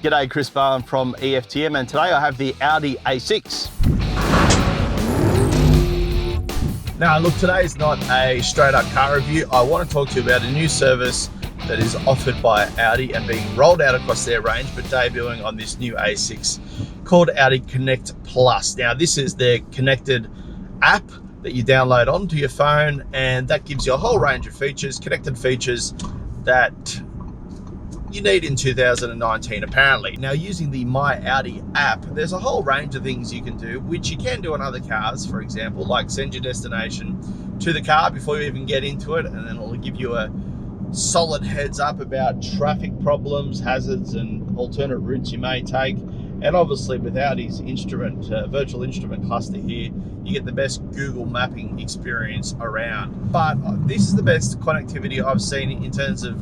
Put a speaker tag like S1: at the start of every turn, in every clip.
S1: G'day, Chris Bowen from EFTM, and today I have the Audi A6. Now look, today is not a straight up car review. I want to talk to you about a new service that is offered by Audi and being rolled out across their range, but debuting on this new A6 called Audi Connect Plus. Now this is their connected app that you download onto your phone, and that gives you a whole range of features, connected features that you need in 2019 apparently. Now using the My Audi app, there's a whole range of things you can do, which you can do on other cars, for example, like send your destination to the car before you even get into it, and then it'll give you a solid heads up about traffic problems, hazards, and alternate routes you may take. And obviously with Audi's virtual instrument cluster here, you get the best Google mapping experience around. But this is the best connectivity I've seen in terms of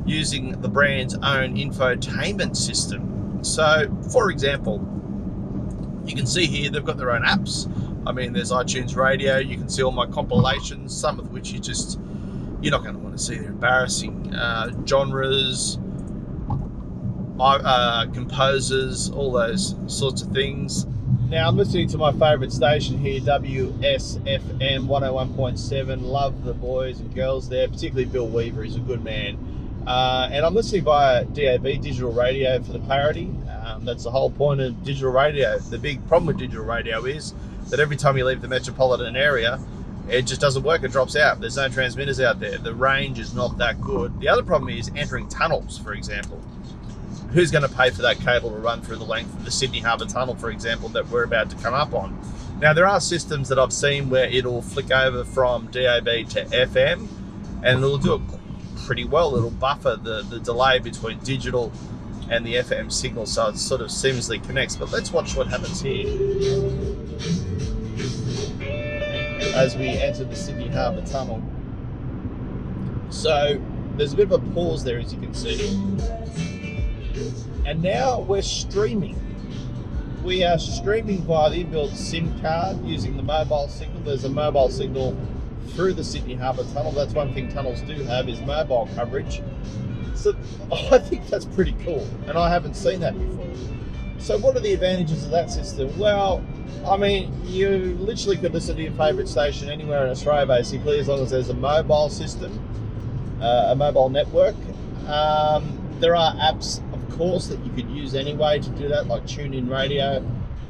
S1: using the brand's own infotainment system. So for example, you can see here they've got their own apps. I mean, there's iTunes Radio, you can see all my compilations, some of which you're not going to want to see. They're embarrassing. Genres, composers, all those sorts of things. Now I'm listening to my favourite station here, WSFM 101.7. Love the boys and girls there, particularly Bill Weaver, he's a good man. And I'm listening via DAB, digital radio, for the clarity. That's the whole point of digital radio. The big problem with digital radio is that every time you leave the metropolitan area, it just doesn't work, it drops out. There's no transmitters out there. The range is not that good. The other problem is entering tunnels, for example. Who's going to pay for that cable to run through the length of the Sydney Harbour Tunnel, for example, that we're about to come up on? Now, there are systems that I've seen where it'll flick over from DAB to FM, and it'll do it pretty well. It'll buffer the delay between digital and the FM signal, so it sort of seamlessly connects. But let's watch what happens here as we enter the Sydney Harbour Tunnel. So there's a bit of a pause there, as you can see. And now we're streaming. We are streaming via the inbuilt SIM card using the mobile signal. There's a mobile signal through the Sydney Harbour Tunnel. That's one thing tunnels do have, is mobile coverage. So I think that's pretty cool, and I haven't seen that before. So what are the advantages of that system? Well, I mean, you literally could listen to your favourite station anywhere in Australia, basically, as long as there's a mobile system, a mobile network. There are apps, of course, that you could use anyway to do that, like TuneIn Radio,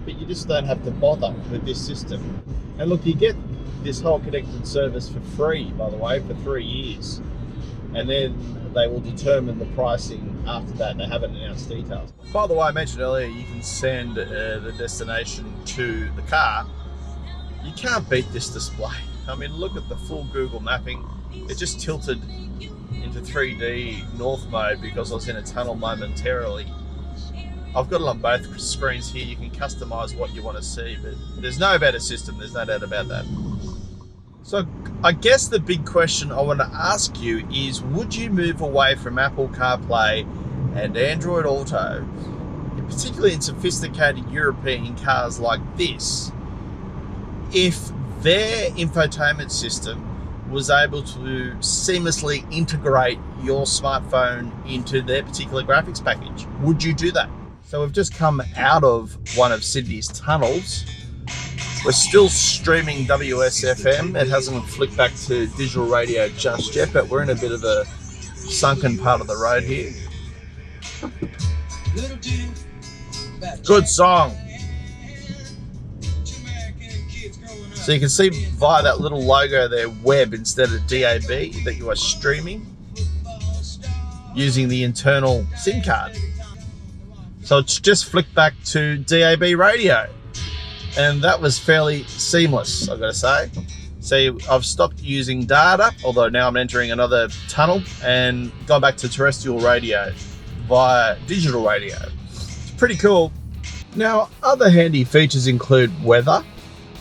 S1: but you just don't have to bother with this system. And look, you get this whole connected service for free, by the way, for 3 years. And then they will determine the pricing after that. They haven't announced details. By the way, I mentioned earlier, you can send the destination to the car. You can't beat this display. I mean, look at the full Google mapping. It just tilted into 3D north mode because I was in a tunnel momentarily. I've got it on both screens here. You can customize what you want to see, but there's no better system, there's no doubt about that. So I guess the big question I want to ask you is, would you move away from Apple CarPlay and Android Auto, particularly in sophisticated European cars like this, if their infotainment system was able to seamlessly integrate your smartphone into their particular graphics package? Would you do that? So we've just come out of one of Sydney's tunnels. We're still streaming WSFM. It hasn't flicked back to digital radio just yet, but we're in a bit of a sunken part of the road here. Good song. So you can see via that little logo there, web instead of DAB, that you are streaming using the internal SIM card. So it's just flicked back to DAB radio. And that was fairly seamless, I've got to say. So I've stopped using data, although now I'm entering another tunnel, and gone back to terrestrial radio via digital radio. It's pretty cool. Now, other handy features include weather.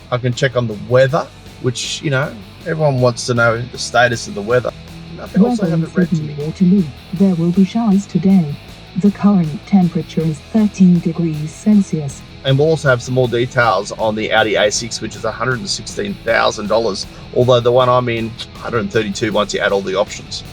S1: I can check on the weather, which, you know, everyone wants to know the status of the weather. Nothing else I haven't read to me.
S2: Waterloo. There will be showers today. The current temperature is 13 degrees Celsius.
S1: And we'll also have some more details on the Audi A6, which is $116,000, although the one I'm in, $132 once you add all the options.